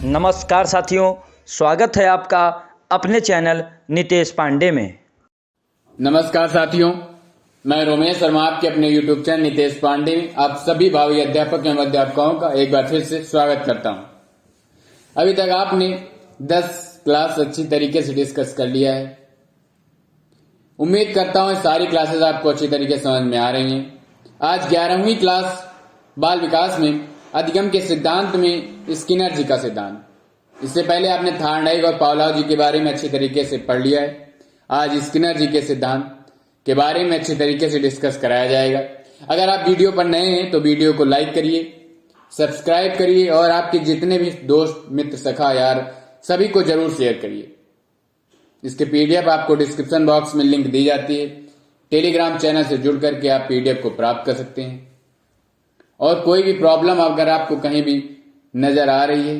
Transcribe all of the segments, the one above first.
नमस्कार साथियों, स्वागत है आपका अपने चैनल नितेश पांडे में। नमस्कार साथियों, मैं रोमेश शर्मा आपके अपने YouTube चैनल नितेश पांडे में आप सभी भावी अध्यापक एवं अध्यापकों का एक बार फिर से स्वागत करता हूं। अभी तक आपने 10 क्लास अच्छी तरीके से डिस्कस कर लिया है। उम्मीद करता हूं सारी क्लासेस आपको अच्छी तरीके से समझ में आ रही हैं। आज 11वीं क्लास बाल विकास में अधिगम के सिद्धांत में स्किनर जी का सिद्धांत। इससे पहले आपने थार्नडाइक और पावलोव जी के बारे में अच्छी तरीके से पढ़ लिया है। आज स्किनर जी के सिद्धांत के बारे में अच्छी तरीके से डिस्कस कराया जाएगा। अगर आप वीडियो पर नए हैं तो वीडियो को लाइक करिए, सब्सक्राइब करिए और आपके जितने भी दोस्त मित्र सखा यार सभी को जरूर शेयर करिए। इसके पीडीएफ आपको डिस्क्रिप्शन बॉक्स में लिंक दी जाती है। टेलीग्राम चैनल से जुड़ करके आप पीडीएफ को प्राप्त कर सकते हैं। और कोई भी प्रॉब्लम अगर आपको कहीं भी नजर आ रही है,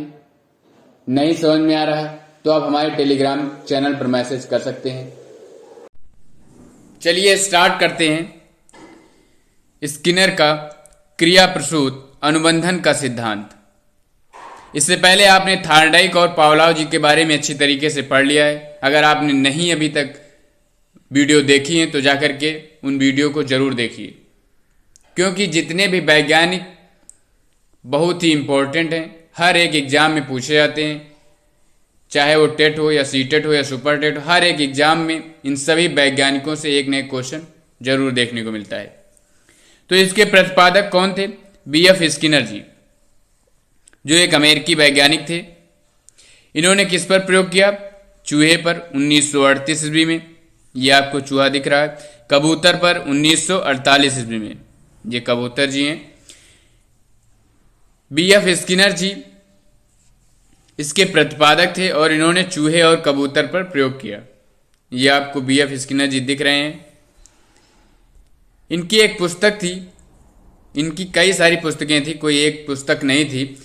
नहीं समझ में आ रहा है, तो आप हमारे टेलीग्राम चैनल पर मैसेज कर सकते हैं। चलिए स्टार्ट करते हैं स्किनर का क्रिया प्रसूत अनुबंधन का सिद्धांत। इससे पहले आपने थार्नडाइक और पावलोव जी के बारे में अच्छी तरीके से पढ़ लिया है। अगर आपने नहीं अभी तक वीडियो देखी है तो जाकर के उन वीडियो को जरूर देखिए, क्योंकि जितने भी वैज्ञानिक बहुत ही इंपॉर्टेंट हैं, हर एक एग्जाम में पूछे जाते हैं, चाहे वो टेट हो या सीटेट हो या सुपर टेट हो, हर एक एग्जाम में इन सभी वैज्ञानिकों से एक न एक क्वेश्चन जरूर देखने को मिलता है। तो इसके प्रतिपादक कौन थे? बीएफ स्किनर जी, जो एक अमेरिकी वैज्ञानिक थे। इन्होंने किस पर प्रयोग किया? चूहे पर 1938 ईस्वी में, ये आपको चूहा दिख रहा है। कबूतर पर 1948 ईस्वी में, ये कबूतर जी हैं। बीएफ स्किनर जी इसके प्रतिपादक थे और इन्होंने चूहे और कबूतर पर प्रयोग किया। ये आपको बीएफ स्किनर जी दिख रहे हैं। इनकी एक पुस्तक थी, इनकी कई सारी पुस्तकें थी, कोई एक पुस्तक नहीं थी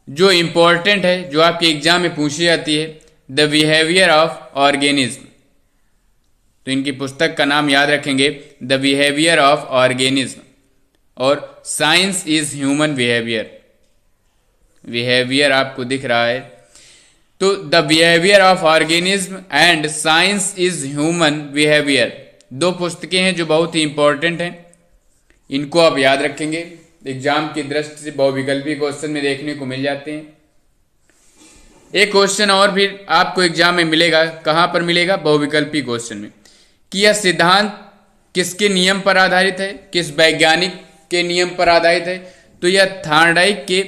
जो इंपॉर्टेंट है, जो आपके एग्जाम में पूछी जाती है, द बिहेवियर ऑफ ऑर्गेनिज्म। तो इनकी पुस्तक का नाम याद रखेंगे, द बिहेवियर ऑफ ऑर्गेनिज्म और science is human behaviour. Behaviour आपको दिख रहा है। तो the behaviour of organism and science is human behaviour, दो पुस्तकें हैं जो बहुत ही इंपॉर्टेंट हैं। इनको आप याद रखेंगे, एग्जाम की दृष्टि से बहुविकल्पी क्वेश्चन में देखने को मिल जाते हैं। एक क्वेश्चन और भी आपको एग्जाम में मिलेगा। कहां पर मिलेगा? बहुविकल्पी क्वेश्चन में, कि यह सिद्धांत किसके नियम पर आधारित है, किस वैज्ञानिक के नियम पर आधारित है? तो यह थार्नडाइक के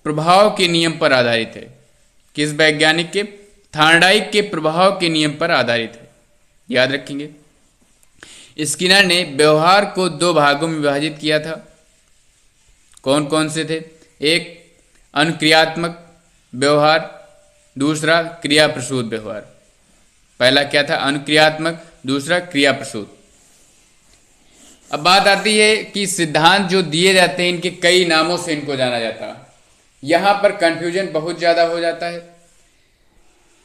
प्रभाव के नियम पर आधारित है। किस वैज्ञानिक के? थार्नडाइक के प्रभाव के नियम पर आधारित है, याद रखेंगे। स्किनर ने व्यवहार को दो भागों में विभाजित किया था। कौन कौन से थे? एक अनुक्रियात्मक व्यवहार, दूसरा क्रिया प्रसूत व्यवहार। पहला क्या था? अनुक्रियात्मक, दूसरा क्रिया प्रसूत। अब बात आती है कि सिद्धांत जो दिए जाते हैं, इनके कई नामों से इनको जाना जाता है। यहां पर कंफ्यूजन बहुत ज्यादा हो जाता है,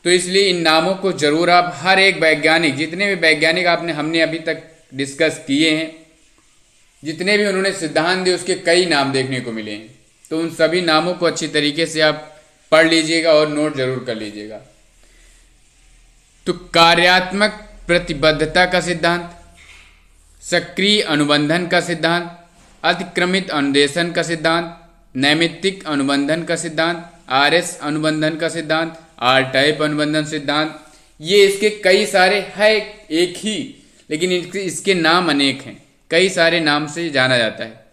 तो इसलिए इन नामों को जरूर आप, हर एक वैज्ञानिक, जितने भी वैज्ञानिक हमने अभी तक डिस्कस किए हैं, जितने भी उन्होंने सिद्धांत दिए, उसके कई नाम देखने को मिले हैं। तो उन सभी नामों को अच्छी तरीके से आप पढ़ लीजिएगा और नोट जरूर कर लीजिएगा। तो कार्यात्मक प्रतिबद्धता का सिद्धांत, सक्रिय अनुबंधन का सिद्धांत, अतिक्रमित अनुदेशन का सिद्धांत, नैमित्तिक अनुबंधन का सिद्धांत, आरएस अनुबंधन का सिद्धांत, आर टाइप अनुबंधन सिद्धांत, ये इसके कई सारे है, एक ही, लेकिन इसके नाम अनेक हैं। कई सारे नाम से जाना जाता है,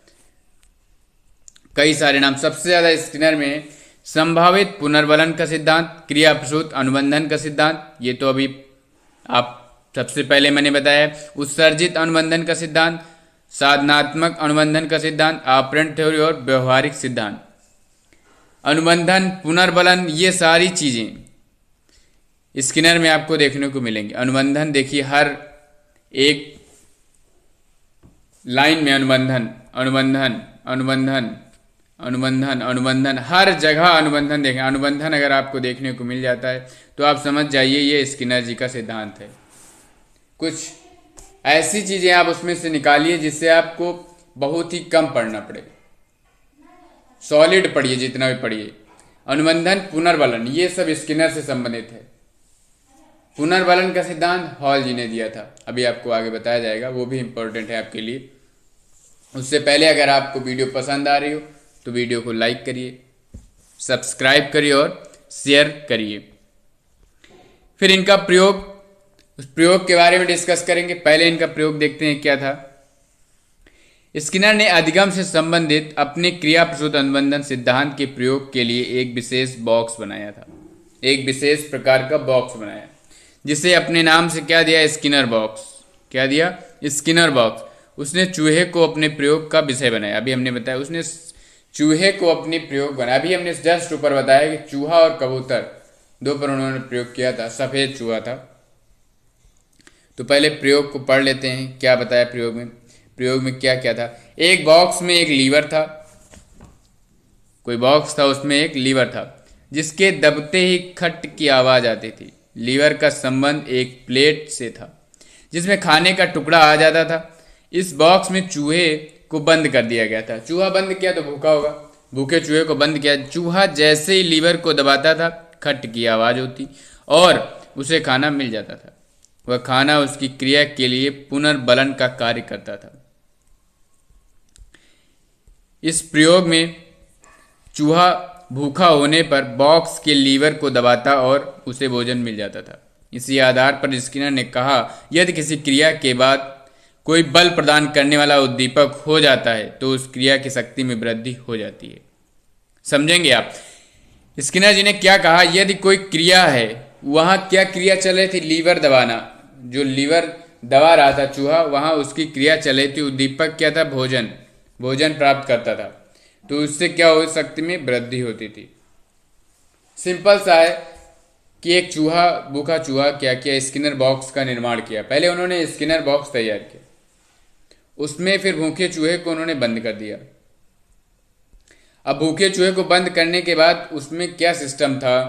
कई सारे नाम। सबसे ज्यादा स्किनर में संभावित पुनर्बलन का सिद्धांत, क्रिया प्रसूत अनुबंधन का सिद्धांत, ये तो अभी आप सबसे पहले मैंने बताया। उत्सर्जित अनुबंधन का सिद्धांत, साधनात्मक अनुबंधन का सिद्धांत, ऑपरेंट थ्योरी और व्यवहारिक सिद्धांत। अनुबंधन, पुनर्बलन, ये सारी चीजें स्किनर में आपको देखने को मिलेंगी। अनुबंधन देखिए, हर एक लाइन में अनुबंधन, अनुबंधन, अनुबंधन, अनुबंधन, अनुबंधन, हर जगह अनुबंधन देखें। अनुबंधन अगर आपको देखने को मिल जाता है तो आप समझ जाइए ये स्किनर जी का सिद्धांत है। कुछ ऐसी चीजें आप उसमें से निकालिए जिससे आपको बहुत ही कम पढ़ना पड़े। सॉलिड पढ़िए, जितना भी पढ़िए। अनुबंधन, पुनर्बलन, ये सब स्किनर से संबंधित है। पुनर्बलन का सिद्धांत हॉल जी ने दिया था, अभी आपको आगे बताया जाएगा, वो भी इंपॉर्टेंट है आपके लिए। उससे पहले अगर आपको वीडियो पसंद आ रही हो तो वीडियो को लाइक करिए, सब्सक्राइब करिए और शेयर करिए। फिर इनका प्रयोग, उस प्रयोग के बारे में डिस्कस करेंगे। पहले इनका प्रयोग देखते हैं क्या था। स्किनर ने अधिगम से संबंधित अपने क्रिया प्रसूत अनुबंधन सिद्धांत के प्रयोग के लिए एक विशेष बॉक्स बनाया था, एक विशेष प्रकार का बॉक्स बनाया, जिसे अपने नाम से क्या दिया, स्किनर बॉक्स। क्या दिया, स्किनर बॉक्स। उसने चूहे को अपने प्रयोग का विषय बनाया। अभी हमने बताया उसने चूहे को अपने प्रयोग बनाया। अभी हमने जस्ट ऊपर बताया कि चूहा और कबूतर दो पर उन्होंने प्रयोग किया था, सफेद चूहा था। तो पहले प्रयोग को पढ़ लेते हैं, क्या बताया प्रयोग में। प्रयोग में क्या क्या था। एक बॉक्स में एक लीवर था, कोई बॉक्स था उसमें एक लीवर था, जिसके दबते ही खट की आवाज आती थी। लीवर का संबंध एक प्लेट से था जिसमें खाने का टुकड़ा आ जाता था। इस बॉक्स में चूहे को बंद कर दिया गया था। चूहा बंद किया तो भूखा होगा, भूखे चूहे को बंद किया। चूहा जैसे ही लीवर को दबाता था खट की आवाज होती और उसे खाना मिल जाता था। वह खाना उसकी क्रिया के लिए पुनर्बलन का कार्य करता था। इस प्रयोग में चूहा भूखा होने पर बॉक्स के लीवर को दबाता और उसे भोजन मिल जाता था। इसी आधार पर स्किनर ने कहा, यदि किसी क्रिया के बाद कोई बल प्रदान करने वाला उद्दीपक हो जाता है तो उस क्रिया की शक्ति में वृद्धि हो जाती है। समझेंगे आप। स्किनर जी ने क्या कहा, यदि कोई क्रिया है, वहां क्या क्रिया चल रही थी, लीवर दबाना। जो लीवर दबा रहा था चूहा, वहां उसकी क्रिया चल रही थी। उद्दीपक क्या था, भोजन, भोजन प्राप्त करता था, तो उससे क्या हो, शक्ति में वृद्धि होती थी। सिंपल सा है कि एक चूहा, भूखा चूहा क्या किया, स्किनर बॉक्स का निर्माण किया। पहले उन्होंने स्किनर बॉक्स तैयार किया, उसमें फिर भूखे चूहे को उन्होंने बंद कर दिया। अब भूखे चूहे को बंद करने के बाद उसमें क्या सिस्टम था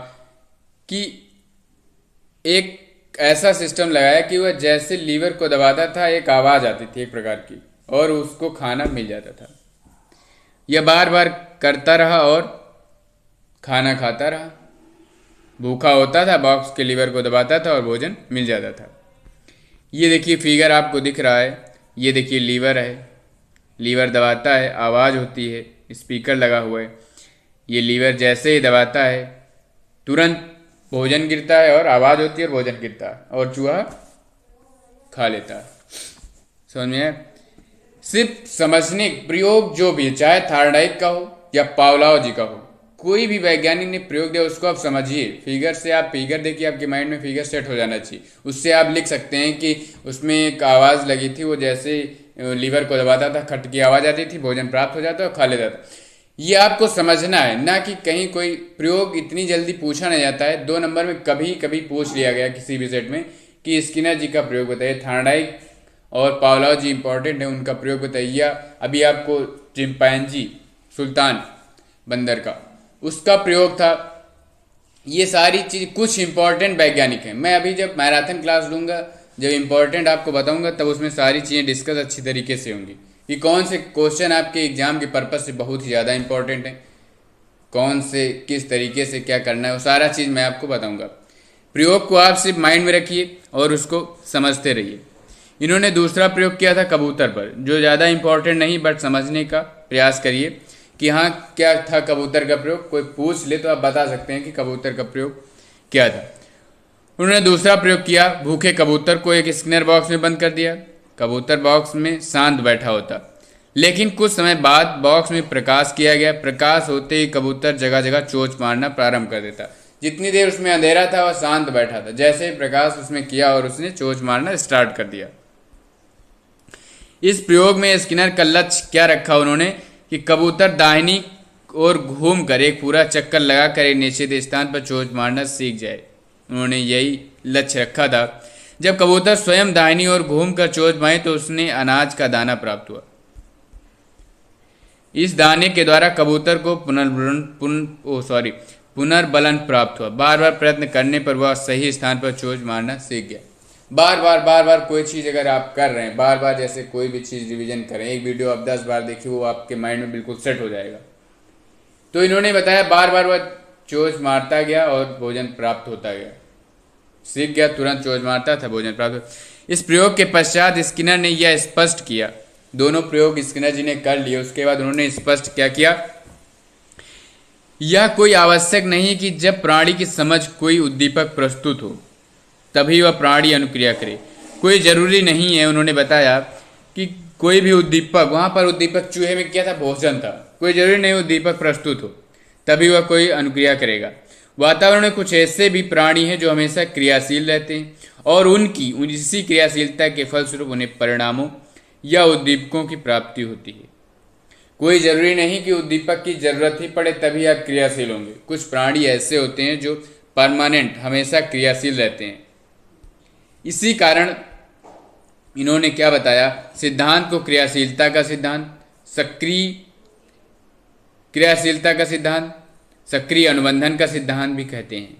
कि एक ऐसा सिस्टम लगाया कि वह जैसे लीवर को दबाता था एक आवाज आती थी एक प्रकार की, और उसको खाना मिल जाता था। यह बार बार करता रहा और खाना खाता रहा। भूखा होता था, बॉक्स के लीवर को दबाता था और भोजन मिल जाता था। ये देखिए फिगर आपको दिख रहा है, ये देखिए लीवर है, लीवर दबाता है, आवाज़ होती है, स्पीकर लगा हुआ है। ये लीवर जैसे ही दबाता है तुरंत भोजन गिरता है और आवाज़ होती है और भोजन गिरता है और चूहा खा लेता है। समझ में आया? सिर्फ समझने प्रयोग जो भी, चाहे थार्डाइक का हो या पावलाव जी का हो, कोई भी वैज्ञानिक ने प्रयोग दिया उसको आप समझिए। फिगर से आप फिगर देखिए, आपके माइंड में फिगर सेट हो जाना चाहिए। उससे आप लिख सकते हैं कि उसमें एक आवाज़ लगी थी, वो जैसे लीवर को दबाता था खट की आवाज़ आती थी, भोजन प्राप्त हो जाता और खा लेता था। ये आपको समझना है, ना कि कहीं कोई प्रयोग इतनी जल्दी पूछा नहीं जाता है। 2 नंबर में कभी कभी पूछ लिया गया किसी भी सेट में कि स्किनर जी का प्रयोग बताइए। थार्डाइक और पावलाव जी इंपॉर्टेंट है, उनका प्रयोग बताइए। अभी आपको चिंपैंजी, सुल्तान बंदर का, उसका प्रयोग था। ये सारी चीज कुछ इंपॉर्टेंट वैज्ञानिक हैं। मैं अभी जब मैराथन क्लास लूँगा, जब इंपॉर्टेंट आपको बताऊंगा, तब उसमें सारी चीज़ें डिस्कस अच्छी तरीके से होंगी कि कौन से क्वेश्चन आपके एग्जाम के पर्पज से बहुत ही ज़्यादा इंपॉर्टेंट है, कौन से किस तरीके से क्या करना है, वो सारा चीज़ मैं आपको बताऊंगा। प्रयोग को आप सिर्फ माइंड में रखिए और उसको समझते रहिए। इन्होंने दूसरा प्रयोग किया था कबूतर पर, जो ज़्यादा इंपॉर्टेंट नहीं, बट समझने का प्रयास करिए कि हाँ क्या था कबूतर का प्रयोग। कोई पूछ ले तो आप बता सकते हैं कि कबूतर का प्रयोग क्या था। उन्होंने दूसरा प्रयोग किया, भूखे कबूतर को एक स्किनर बॉक्स में बंद कर दिया। कबूतर बॉक्स में शांत बैठा होता, लेकिन कुछ समय बाद बॉक्स में प्रकाश किया गया। प्रकाश होते ही कबूतर जगह जगह चोंच मारना प्रारंभ कर देता। जितनी देर उसमें अंधेरा था वह शांत बैठा था, जैसे ही प्रकाश उसमें किया और उसने चोंच मारना स्टार्ट कर दिया। इस प्रयोग में स्किनर का लक्ष्य क्या रखा उन्होंने कि कबूतर दाहिनी ओर घूमकर एक पूरा चक्कर लगाकर एक निश्चित स्थान पर चोंच मारना सीख जाए। उन्होंने यही लक्ष्य रखा था। जब कबूतर स्वयं दाहिनी ओर घूमकर चोंच मारी तो उसने अनाज का दाना प्राप्त हुआ। इस दाने के द्वारा कबूतर को पुनर्बलन प्राप्त हुआ। बार बार प्रयत्न करने पर वह सही स्थान पर चोंच मारना सीख गया। बार बार कोई चीज़ अगर आप कर रहे हैं, बार बार जैसे कोई भी चीज़ रिवीजन करें, एक वीडियो आप 10 बार देखिए, वो आपके माइंड में बिल्कुल सेट हो जाएगा। तो इन्होंने बताया बार बार वह चोंच मारता गया और भोजन प्राप्त होता गया। सीख गया, तुरंत चोंच मारता था, भोजन प्राप्त होता। इस प्रयोग के पश्चात स्किनर ने यह स्पष्ट किया, दोनों प्रयोग स्किनर जी ने कर लिए, उसके बाद उन्होंने स्पष्ट क्या किया, यह कोई आवश्यक नहीं कि जब प्राणी की समझ कोई उद्दीपक प्रस्तुत हो तभी वह प्राणी अनुक्रिया करे। कोई जरूरी नहीं है, उन्होंने बताया कि कोई भी उद्दीपक, वहां पर उद्दीपक चूहे में क्या था, भोजन था, कोई जरूरी नहीं उद्दीपक प्रस्तुत हो तभी वह कोई अनुक्रिया करेगा। वातावरण में कुछ ऐसे भी प्राणी हैं जो हमेशा क्रियाशील रहते हैं और उनकी इसी क्रियाशीलता के फलस्वरूप उन्हें परिणामों या उद्दीपकों की प्राप्ति होती है। कोई जरूरी नहीं कि उद्दीपक की जरूरत ही पड़े तभी आप क्रियाशील होंगे। कुछ प्राणी ऐसे होते हैं जो परमानेंट हमेशा क्रियाशील रहते हैं। इसी कारण इन्होंने क्या बताया, सिद्धांत को क्रियाशीलता का सिद्धांत, सक्रिय क्रियाशीलता का सिद्धांत, सक्रिय अनुबंधन का सिद्धांत भी कहते हैं।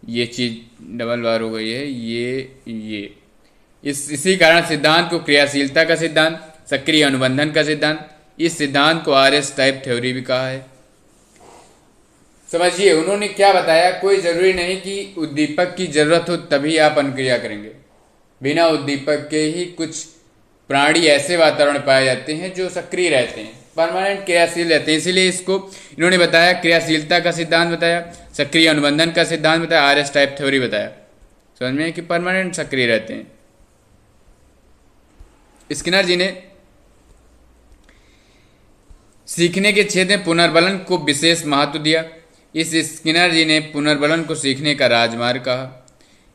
ये चीज डबल बार हो गई है, ये इसी कारण सिद्धांत को क्रियाशीलता का सिद्धांत, सक्रिय अनुबंधन का सिद्धांत, इस सिद्धांत को RS टाइप थ्योरी भी कहा है। समझिए उन्होंने क्या बताया, कोई जरूरी नहीं कि उद्दीपक की जरूरत हो तभी आप अनुक्रिया करेंगे। बिना उद्दीपक के ही कुछ प्राणी ऐसे वातावरण पाए जाते हैं जो सक्रिय रहते हैं, परमानेंट क्रियाशील रहते हैं। इसीलिए इसको इन्होंने बताया, क्रियाशीलता का सिद्धांत बताया, सक्रिय अनुबंधन का सिद्धांत बताया, RS टाइप थ्योरी बताया। समझ में कि परमानेंट सक्रिय रहते हैं। स्किनर जी ने सीखने के क्षेत्र में पुनर्बलन को विशेष महत्व दिया। इस स्किनर जी ने पुनर्बलन को सीखने का राजमार्ग कहा।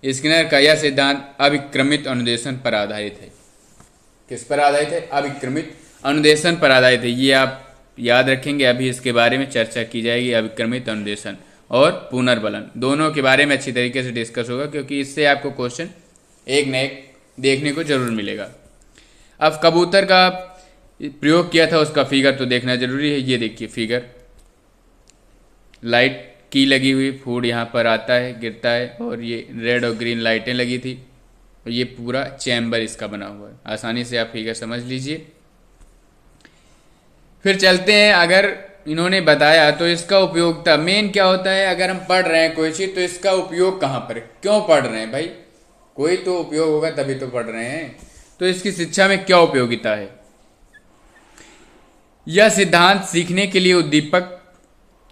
स्किनर का यह सिद्धांत अभिक्रमित अनुदेशन पर आधारित है। किस पर आधारित है? अभिक्रमित अनुदेशन पर आधारित है। ये आप याद रखेंगे, अभी इसके बारे में चर्चा की जाएगी। अभिक्रमित अनुदेशन और पुनर्बलन दोनों के बारे में अच्छी तरीके से डिस्कस होगा, क्योंकि इससे आपको क्वेश्चन एक न एक देखने को जरूर मिलेगा। अब कबूतर का प्रयोग किया था, उसका फिगर तो देखना जरूरी है। ये देखिए फिगर, लाइट की लगी हुई, फूड यहाँ पर आता है, गिरता है, और ये रेड और ग्रीन लाइटें लगी थी, और ये पूरा चैम्बर इसका बना हुआ है। आसानी से आप फिगर समझ लीजिए। फिर चलते हैं, अगर इन्होंने बताया तो इसका उपयोगिता मेन क्या होता है। अगर हम पढ़ रहे हैं कोई चीज़ तो इसका उपयोग कहाँ पर, क्यों पढ़ रहे हैं भाई, कोई तो उपयोग होगा तभी तो पढ़ रहे हैं। तो इसकी शिक्षा में क्या उपयोगिता है। यह सिद्धांत सीखने के लिए उद्दीपक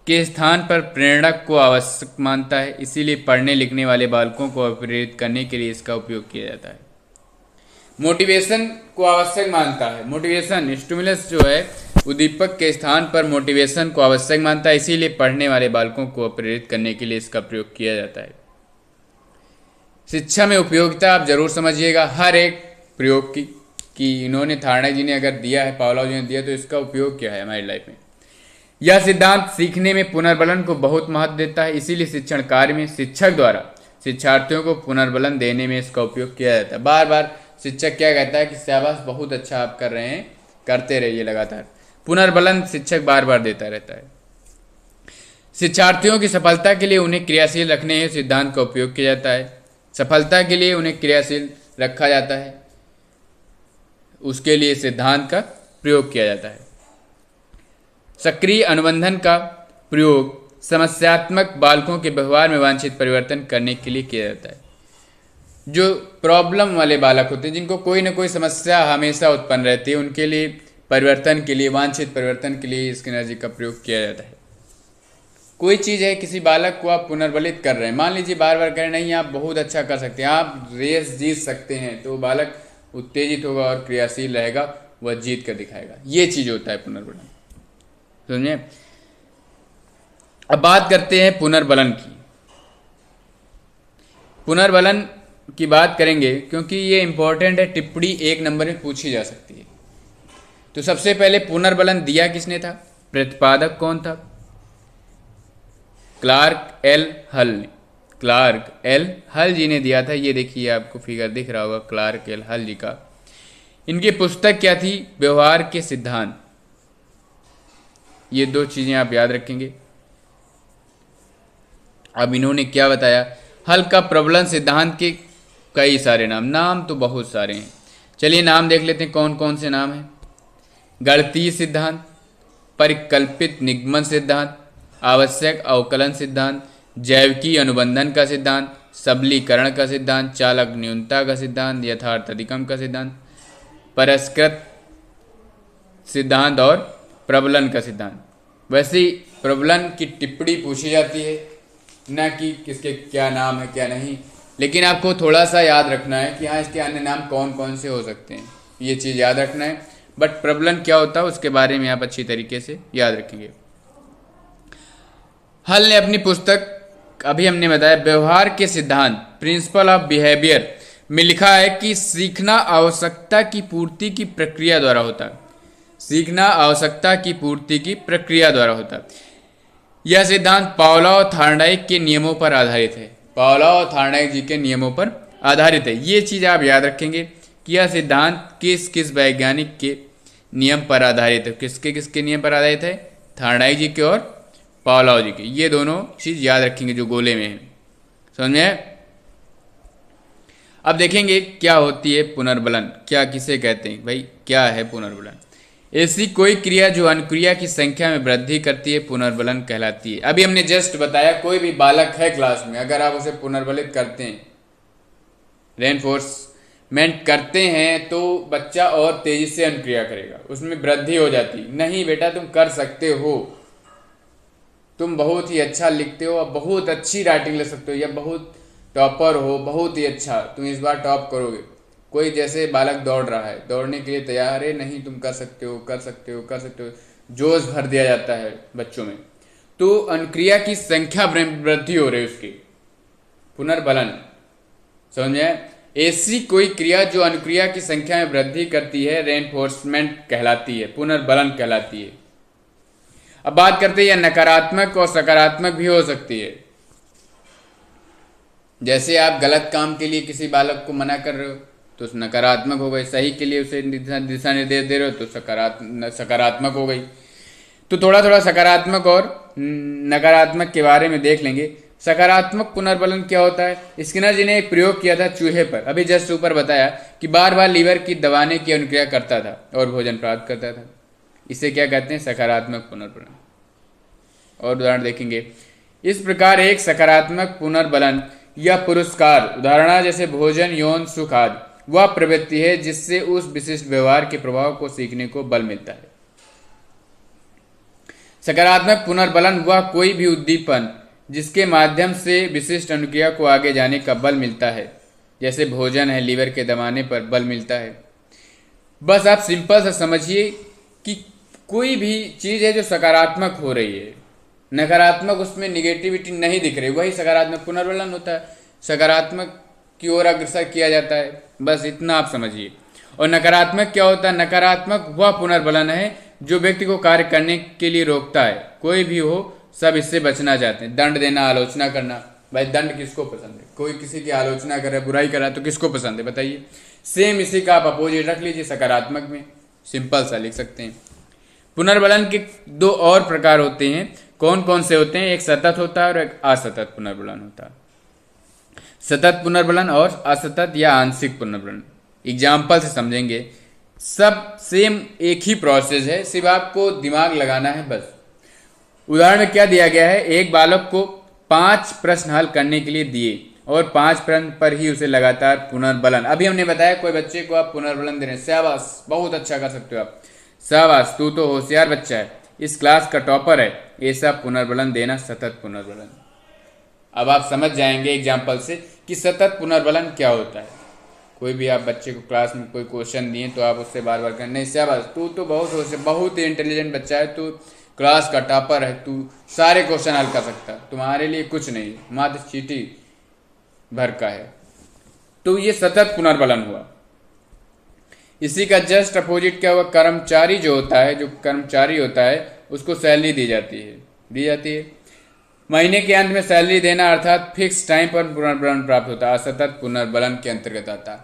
के स्थान पर प्रेरणक को आवश्यक मानता है, इसीलिए पढ़ने लिखने वाले बालकों को प्रेरित करने के लिए इसका उपयोग किया जाता है। मोटिवेशन को आवश्यक मानता है। मोटिवेशन स्टिमुलस जो है उद्दीपक के स्थान पर मोटिवेशन को आवश्यक मानता है, इसीलिए पढ़ने वाले बालकों को प्रेरित करने के लिए इसका प्रयोग किया जाता है। शिक्षा में उपयोगिता आप जरूर समझिएगा हर एक प्रयोग की, कि इन्होंने थार्नेक जी ने अगर दिया है, पावलोव जी ने दिया, तो इसका उपयोग क्या है हमारी लाइफ में। यह सिद्धांत सीखने में पुनर्बलन को बहुत महत्व देता है, इसीलिए शिक्षण कार्य में शिक्षक द्वारा शिक्षार्थियों को पुनर्बलन देने में इसका उपयोग किया जाता है। बार बार शिक्षक क्या कहता है कि शाबाश, बहुत अच्छा आप कर रहे हैं, करते रहिए लगातार। पुनर्बलन शिक्षक बार बार देता रहता है। शिक्षार्थियों की सफलता के लिए उन्हें क्रियाशील रखने हेतु सिद्धांत का उपयोग किया जाता है। सफलता के लिए उन्हें क्रियाशील रखा जाता है, उसके लिए सिद्धांत का प्रयोग किया जाता है। सक्रिय अनुबंधन का प्रयोग समस्यात्मक बालकों के व्यवहार में वांछित परिवर्तन करने के लिए किया जाता है। जो प्रॉब्लम वाले बालक होते हैं, जिनको कोई ना कोई समस्या हमेशा उत्पन्न रहती है, उनके लिए परिवर्तन के लिए, वांछित परिवर्तन के लिए इसकी एनर्जी का प्रयोग किया जाता है। कोई चीज़ है, किसी बालक को आप पुनर्बलित कर रहे हैं, मान लीजिए बार बार करें, नहीं आप बहुत अच्छा कर सकते हैं, आप रेस जीत सकते हैं, तो बालक उत्तेजित होगा और क्रियाशील रहेगा, वह जीत कर दिखाएगा। ये चीज़ होता है पुनर्बलन, समझे। अब बात करते हैं पुनर्बलन की। पुनर्बलन की बात करेंगे क्योंकि ये इंपॉर्टेंट है, टिप्पणी 1 नंबर में पूछी जा सकती है। तो सबसे पहले पुनर्बलन दिया किसने था, प्रतिपादक कौन था? क्लार्क एल हल ने, क्लार्क एल हल जी ने दिया था। ये देखिए आपको फिगर दिख रहा होगा क्लार्क एल हल जी का। इनकी पुस्तक क्या थी? व्यवहार के सिद्धांत। ये 2 चीजें आप याद रखेंगे। अब इन्होंने क्या बताया, हल का प्रबलन सिद्धांत के कई सारे नाम तो बहुत सारे हैं। चलिए नाम देख लेते हैं कौन कौन से नाम हैं। गणितीय सिद्धांत, परिकल्पित निगमन सिद्धांत, आवश्यक अवकलन सिद्धांत, जैविकी अनुबंधन का सिद्धांत, सबलीकरण का सिद्धांत, चालक न्यूनता का सिद्धांत, यथार्थ अधिगम का सिद्धांत, परस्कृत सिद्धांत और प्रबलन का सिद्धांत। वैसे ही प्रबलन की टिप्पणी पूछी जाती है, ना कि किसके क्या नाम है क्या नहीं, लेकिन आपको थोड़ा सा याद रखना है कि हाँ इसके अन्य नाम कौन कौन से हो सकते हैं, ये चीज़ याद रखना है। बट प्रबलन क्या होता है उसके बारे में आप अच्छी तरीके से याद रखेंगे। हल ने अपनी पुस्तक, अभी हमने बताया व्यवहार के सिद्धांत, प्रिंसिपल ऑफ बिहेवियर में लिखा है कि सीखना आवश्यकता की पूर्ति की प्रक्रिया द्वारा होता है। सीखना आवश्यकता की पूर्ति की प्रक्रिया द्वारा होता है। यह सिद्धांत पावलोव थार्नडाइक के नियमों पर आधारित है। पावलोव थार्नडाइक जी के नियमों पर आधारित है। ये चीज़ आप याद रखेंगे कि यह सिद्धांत किस किस वैज्ञानिक के नियम पर आधारित है। किसके किसके नियम पर आधारित है? थार्नडाइक जी के और पावलोव जी के। ये दोनों चीज़ याद रखेंगे जो गोले में है। समझ में है? अब देखेंगे क्या होती है पुनर्बलन, क्या किसे कहते हैं भाई, क्या है पुनर्बलन। ऐसी कोई क्रिया जो अनुक्रिया की संख्या में वृद्धि करती है पुनर्बलन कहलाती है। अभी हमने जस्ट बताया कोई भी बालक है क्लास में, अगर आप उसे पुनर्बलित करते हैं, रेनफोर्समेंट करते हैं, तो बच्चा और तेजी से अनुक्रिया करेगा, उसमें वृद्धि हो जाती। नहीं बेटा तुम कर सकते हो, तुम बहुत ही अच्छा लिखते हो, बहुत अच्छी राइटिंग लिख सकते हो, या बहुत टॉपर हो, बहुत ही अच्छा, तुम इस बार टॉप करोगे। कोई जैसे बालक दौड़ रहा है, दौड़ने के लिए तैयार है, नहीं तुम कर सकते हो, कर सकते हो, कर सकते हो, जोश भर दिया जाता है बच्चों में, तो अनुक्रिया की संख्या वृद्धि हो रही है उसकी, पुनर्बलन। समझ में? ऐसी कोई क्रिया जो अनुक्रिया की संख्या में वृद्धि करती है रेनफोर्समेंट कहलाती है, पुनर्बलन कहलाती है। अब बात करते हैं, यह नकारात्मक और सकारात्मक भी हो सकती है। जैसे आप गलत काम के लिए किसी बालक को मना कर रहे हो तो नकारात्मक हो गई, सही के लिए उसे दिशा निर्देश दे रहे हो तो सकारात्मक हो गई। तो थोड़ा थोड़ा सकारात्मक और नकारात्मक के बारे में देख लेंगे। सकारात्मक पुनर्बलन क्या होता है? स्किनर जी ने एक प्रयोग किया था चूहे पर, अभी जस्ट ऊपर बताया कि बार बार लीवर की दबाने की अनुक्रिया करता था और भोजन प्राप्त करता था। इसे क्या कहते हैं? सकारात्मक पुनर्बलन। और उदाहरण देखेंगे। इस प्रकार एक सकारात्मक पुनर्बलन या पुरस्कार, उदाहरण जैसे भोजन, यौन सुख आदि, वह प्रवृत्ति है जिससे उस विशिष्ट व्यवहार के प्रभाव को सीखने को बल मिलता है। सकारात्मक पुनर्बलन वह कोई भी उद्दीपन जिसके माध्यम से विशिष्ट अनुक्रिया को आगे जाने का बल मिलता है। जैसे भोजन है, लीवर के दबाने पर बल मिलता है। बस आप सिंपल सा समझिए कि कोई भी चीज़ है जो सकारात्मक हो रही है, नकारात्मक उसमें निगेटिविटी नहीं दिख रही, वही सकारात्मक पुनर्बलन होता है। सकारात्मक की ओर अग्रसर किया जाता है, बस इतना आप समझिए। और नकारात्मक क्या होता है? नकारात्मक वह पुनर्बलन है जो व्यक्ति को कार्य करने के लिए रोकता है। कोई भी हो, सब इससे बचना चाहते हैं। दंड देना, आलोचना करना, भाई दंड किसको पसंद है? कोई किसी की आलोचना करे, बुराई करा तो किसको पसंद है बताइए? सेम इसी का आप अपोजिट रख लीजिए सकारात्मक में, सिंपल सा लिख सकते हैं। पुनर्बलन के दो और प्रकार होते हैं। कौन कौन से होते हैं? एक सतत होता है और एक असतत पुनर्बलन होता है। सतत पुनर्बलन और असतत या आंशिक पुनर्बलन, एग्जाम्पल से समझेंगे। सब सेम एक ही प्रोसेस है, सिर्फ आपको दिमाग लगाना है बस। उदाहरण में क्या दिया गया है? एक बालक को 5 प्रश्न हल करने के लिए दिए और 5 प्रश्न पर ही उसे लगातार पुनर्बलन। अभी हमने बताया कोई बच्चे को आप पुनर्बलन दे रहे हैं, शाबाश बहुत अच्छा कर सकते हो आप, शाबाश तू तो होशियार बच्चा है, इस क्लास का टॉपर है, ऐसा पुनर्बलन देना सतत पुनर्बलन। अब आप समझ जाएंगे एग्जाम्पल से कि सतत पुनर्बलन क्या होता है। कोई भी आप बच्चे को क्लास में कोई क्वेश्चन दिए तो आप उससे बार बार कहें, नहीं शाबाश तू तो बहुत ही इंटेलिजेंट बच्चा है, तू क्लास का टॉपर है, तू सारे क्वेश्चन हल कर सकता है, तुम्हारे लिए कुछ नहीं, मात्र चीटी भर का है। तो ये सतत पुनर्बलन हुआ। इसी का जस्ट अपोजिट क्या हुआ? कर्मचारी जो होता है, जो कर्मचारी होता है उसको सैलरी दी जाती है। महीने के अंत में सैलरी देना अर्थात फिक्स टाइम पर पुनर्बलन प्राप्त होता है, असतत पुनर्बलन के अंतर्गत आता है।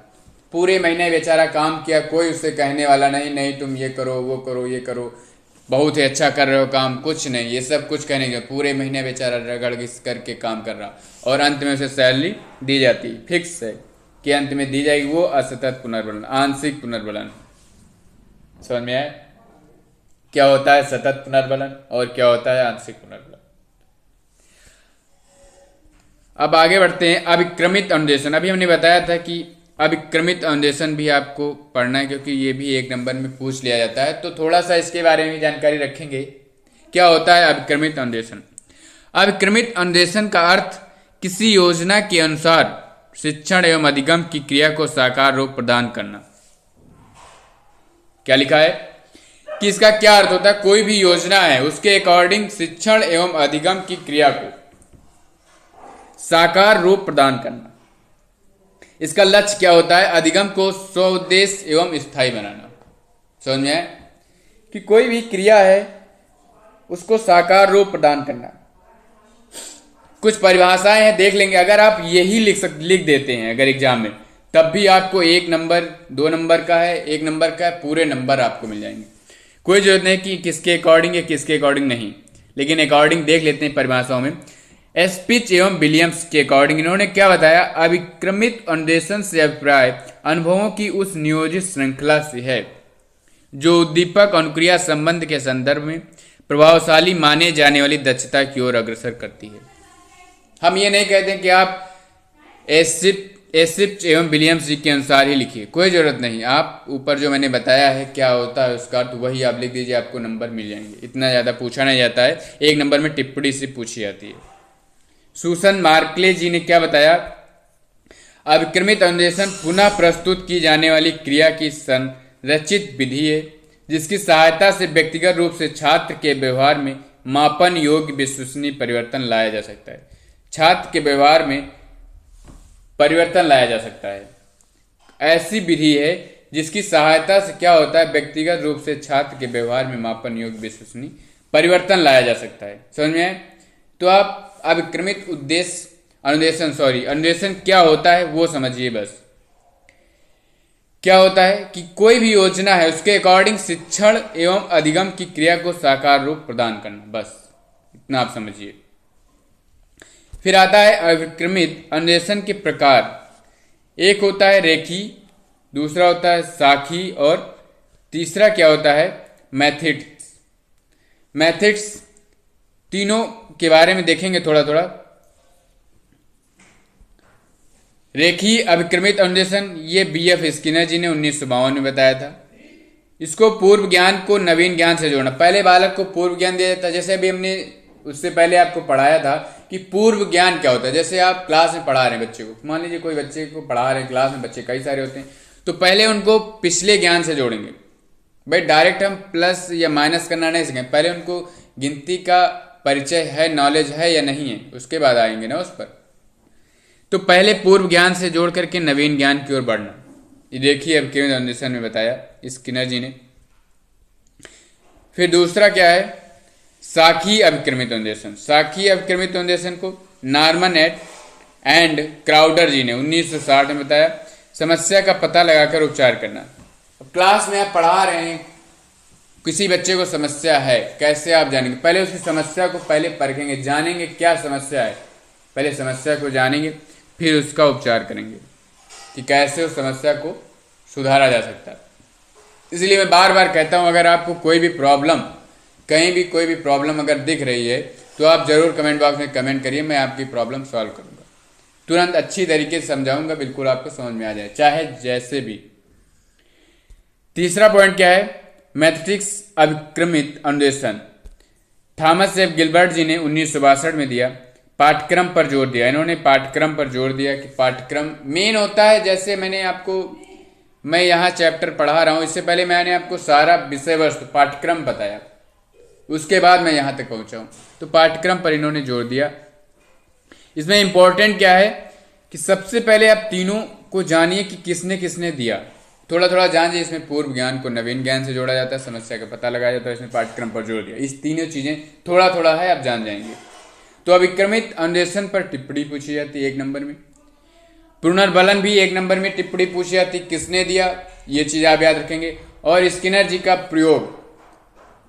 पूरे महीने बेचारा काम किया, कोई उससे कहने वाला नहीं तुम ये करो, वो करो, ये करो, बहुत ही अच्छा कर रहे हो काम, कुछ नहीं, ये सब कुछ कहने के। पूरे महीने बेचारा रगड़ घिस करके काम कर रहा और अंत में उसे सैलरी दी जाती, फिक्स है कि अंत में दी जाएगी, वो असतत पुनर्बलन, आंशिक पुनर्बलन। समझ में आया क्या होता है सतत पुनर्बलन और क्या होता है आंशिक पुनर्बलन? अब आगे बढ़ते हैं अभिक्रमित अनुदेशन। अभी हमने बताया था कि अभिक्रमित अनुदेशन भी आपको पढ़ना है, क्योंकि ये भी 1 नंबर में पूछ लिया जाता है, तो थोड़ा सा इसके बारे में जानकारी रखेंगे। क्या होता है अभिक्रमित अनुदेशन? अभिक्रमित अनुदेशन का अर्थ किसी योजना के अनुसार शिक्षण एवं अधिगम की क्रिया को साकार रूप प्रदान करना। क्या लिखा है कि इसका क्या अर्थ होता है? कोई भी योजना है उसके अकॉर्डिंग शिक्षण एवं अधिगम की क्रिया को साकार रूप प्रदान करना। इसका लक्ष्य क्या होता है? अधिगम को स्वउद्देश्य एवं स्थायी बनाना। समझ में आया? कि कोई भी क्रिया है उसको साकार रूप प्रदान करना। कुछ परिभाषाएं हैं, देख लेंगे। अगर आप यही लिख देते हैं अगर एग्जाम में, तब भी आपको 1 नंबर 2 नंबर का है, 1 नंबर का है, पूरे नंबर आपको मिल जाएंगे। कोई जरूरत नहीं कि किसके अकॉर्डिंग है किसके अकॉर्डिंग नहीं, लेकिन अकॉर्डिंग देख लेते हैं परिभाषाओं में। एस्पिच एवं विलियम्स के अकॉर्डिंग इन्होंने क्या बताया? अभिक्रमित अनुदेशन से अभिप्राय अनुभवों की उस नियोजित श्रृंखला से है जो उद्दीपक अनुक्रिया संबंध के संदर्भ में प्रभावशाली माने जाने वाली दक्षता की ओर अग्रसर करती है। हम ये नहीं कहते कि आप एस्पिच एवं विलियम्स जी के अनुसार ही लिखिए, कोई जरूरत नहीं। आप ऊपर जो मैंने बताया है क्या होता है उसका अर्थ, वही आप लिख दीजिए, आपको नंबर मिल जाएंगे। इतना ज़्यादा पूछा नहीं जाता है, 1 नंबर में टिप्पणी से पूछी जाती है। सुसन मार्कले जी ने क्या बताया? अभिक्रमित अनुदेशन पुनः प्रस्तुत की जाने वाली क्रिया की संरचित विधि है जिसकी सहायता से व्यक्तिगत रूप से छात्र के व्यवहार में मापन योग्य विश्वसनीय परिवर्तन लाया जा सकता है। छात्र के व्यवहार में परिवर्तन लाया जा सकता है। ऐसी विधि है जिसकी सहायता से क्या होता है? व्यक्तिगत रूप से छात्र के व्यवहार में मापन योग्य विश्वसनीय परिवर्तन लाया जा सकता है। समझ में आए? तो आप अभिक्रमित अनुदेशन क्या होता है वो समझिए बस। क्या होता है कि कोई भी योजना है उसके अकॉर्डिंग शिक्षण एवं अधिगम की क्रिया को साकार रूप प्रदान करना, बस इतना आप समझिए। फिर आता है अभिक्रमित अनुदेशन के प्रकार। एक होता है रेखी, दूसरा होता है साखी, और तीसरा क्या होता है? मैथड्स। तीनों के बारे में देखेंगे थोड़ा थोड़ा। रेखी अभिक्रमित अनुदेशन ये BF स्किनर जी ने 1952 में बताया था। इसको पूर्व ज्ञान को नवीन ज्ञान से जोड़ना। पहले बालक को पूर्व ज्ञान दिया जाता है, जैसे अभी हमने उससे पहले आपको पढ़ाया था कि पूर्व ज्ञान क्या होता है। जैसे आप क्लास में पढ़ा रहे हैं बच्चे को, मान लीजिए कोई बच्चे को पढ़ा रहे हैं, क्लास में बच्चे कई सारे होते हैं, तो पहले उनको पिछले ज्ञान से जोड़ेंगे। भाई डायरेक्ट हम प्लस या माइनस करना नहीं सीखेंगे, पहले उनको गिनती का परिचय है, नॉलेज है या नहीं है, उसके बाद आएंगे ना उस पर। तो पहले पूर्व ज्ञान से जोड़ करके नवीन ज्ञान की ओर बढ़ना। ये देखिए अभिक्रमित अनुदेशन में बताया स्किनर जी ने। फिर दूसरा क्या है? साखी अभिक्रमित अनुदेशन। साखी अभिक्रमित अनुदेशन को नॉर्मन एंड क्राउडर जी ने 1960 में बताया। समस्या का पता लगाकर उपचार करना। अब क्लास में आप पढ़ा रहे हैं, किसी बच्चे को समस्या है, कैसे आप जानेंगे? पहले उसकी समस्या को पहले परखेंगे, जानेंगे क्या समस्या है, पहले समस्या को जानेंगे, फिर उसका उपचार करेंगे कि कैसे उस समस्या को सुधारा जा सकता है। इसलिए मैं बार बार कहता हूं, अगर आपको कोई भी प्रॉब्लम, कहीं भी कोई भी प्रॉब्लम अगर दिख रही है तो आप जरूर कमेंट बॉक्स में कमेंट करिए, मैं आपकी प्रॉब्लम सॉल्व करूंगा, तुरंत अच्छी तरीके से समझाऊंगा, बिल्कुल आपको समझ में आ जाए, चाहे जैसे भी। तीसरा पॉइंट क्या है? मैथमेटिक्स अभिक्रमित अनुदेशन। थॉमस एफ गिलबर्ट जी ने 1962 में दिया। पाठ्यक्रम पर जोर दिया। इन्होंने पाठ्यक्रम पर जोर दिया कि पाठ्यक्रम मेन होता है। जैसे मैं यहाँ चैप्टर पढ़ा रहा हूँ, इससे पहले मैंने आपको सारा विषय वस्तु पाठ्यक्रम बताया, उसके बाद मैं यहाँ तक पहुँचा हूँ। तो पाठ्यक्रम पर इन्होंने जोर दिया। इसमें इंपॉर्टेंट क्या है कि सबसे पहले आप तीनों को जानिए कि किसने किसने दिया, थोड़ा थोड़ा जानिए। इसमें पूर्व ज्ञान को नवीन ज्ञान से जोड़ा जाता है, समस्या का पता लगाया जाता है, इसमें पाठ्यक्रम पर जोर दिया। इस तीनों चीजें थोड़ा थोड़ा है, आप जान जाएंगे। तो अभिक्रमित अनुदेशन पर टिप्पणी पूछी जाती है 1 नंबर में। पुनर्बलन भी 1 नंबर में टिप्पणी पूछी जाती, किसने दिया, ये चीज आप याद रखेंगे। और स्किनर जी का प्रयोग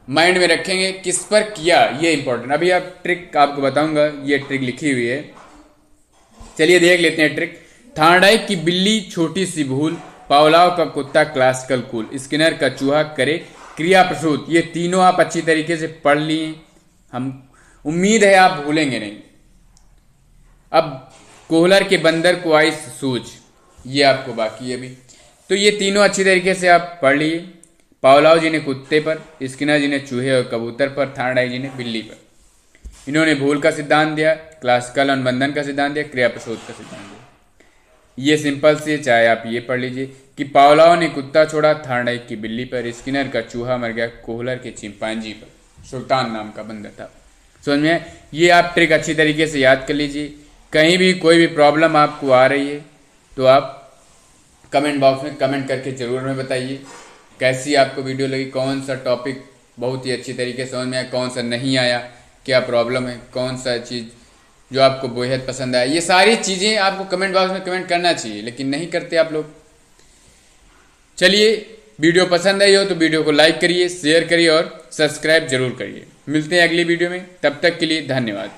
माइंड में रखेंगे, किस पर किया, ये इंपॉर्टेंट। अभी आप ट्रिक आपको बताऊंगा, ये ट्रिक लिखी हुई है, चलिए देख लेते हैं ट्रिक। थॉर्नडाइक की बिल्ली छोटी सी भूल, पावलाव का कुत्ता क्लासिकल कूल, स्किनर का चूहा करे क्रिया प्रसूत। ये तीनों आप अच्छी तरीके से पढ़ लिए, हम उम्मीद है आप भूलेंगे नहीं। अब कोहलर के बंदर को आई सूझ, ये आपको बाकी है अभी। तो ये तीनों अच्छी तरीके से आप पढ़ लिए। पावलोव जी ने कुत्ते पर, स्किनर जी ने चूहे और कबूतर पर, थार्डाई जी ने बिल्ली पर। इन्होंने भूल का सिद्धांत दिया, क्लासिकल अनुबंधन का सिद्धांत दिया, क्रिया प्रशोध का सिद्धांत दिया। ये सिंपल से, चाहे आप ये पढ़ लीजिए कि पावलोव ने कुत्ता छोड़ा थार्डाई की बिल्ली पर, स्किनर का चूहा मर गया कोहलर के चिंपांजी पर, सुल्तान नाम का बंदर था। समझ में? ये आप ट्रिक अच्छी तरीके से याद कर लीजिए। कहीं भी कोई भी प्रॉब्लम आपको आ रही है तो आप कमेंट बॉक्स में कमेंट करके ज़रूर हमें बताइए कैसी आपको वीडियो लगी, कौन सा टॉपिक बहुत ही अच्छी तरीके से समझ में आया, कौन सा नहीं आया, क्या प्रॉब्लम है, कौन सा चीज़ जो आपको बेहद पसंद आया। ये सारी चीज़ें आपको कमेंट बॉक्स में कमेंट करना चाहिए, लेकिन नहीं करते आप लोग। चलिए, वीडियो पसंद आई हो तो वीडियो को लाइक करिए, शेयर करिए और सब्सक्राइब जरूर करिए। मिलते हैं अगली वीडियो में, तब तक के लिए धन्यवाद।